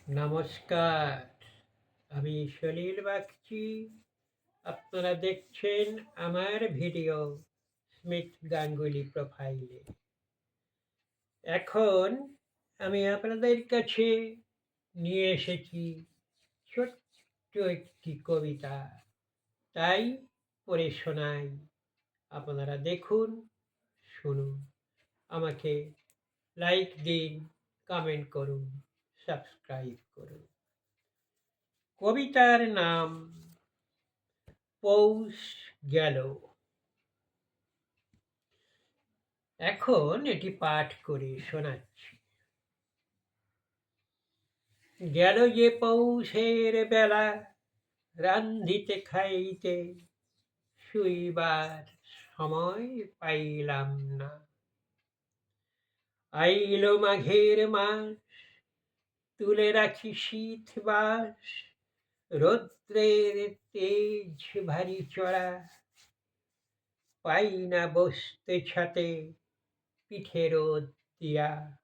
নমস্কার। আমি সলিল বাগচি। আপনারা দেখছেন আমার ভিডিও স্মিথ গাঙ্গুলি প্রোফাইলে। এখন আমি আপনাদের কাছে নিয়ে এসেছি ছোট্ট একটি কবিতা, তাই পড়ে শোনাই। আপনারা দেখুন, শুনুন, আমাকে লাইক দিন, কমেন্ট করুন, সাবস্ক্রাইব করুন। কবিতার নাম পৌষ গেল। এখন এটি পাঠ করে শোনাচ্ছি। গেল যে পৌষের বেলা, রান্ধিতে খাইতে শুইবার সময় পাইলাম না। আইল মাঘের মাস, তুলে রাখি শীত বাস, রৌদ্রের তেজ ভারী চড়া। পাই না বসতে ছাতে পিঠে রোদ দিয়া।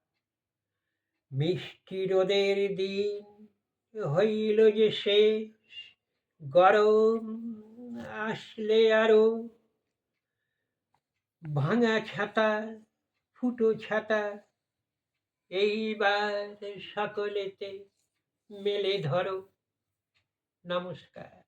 মিষ্টি রোদের দিন হইল যে শেষ, গরম আসলে আরো। ভাঙা ছাতা, ফুটো ছাতা, এইবার সকলেতে মেলে ধরো। নমস্কার।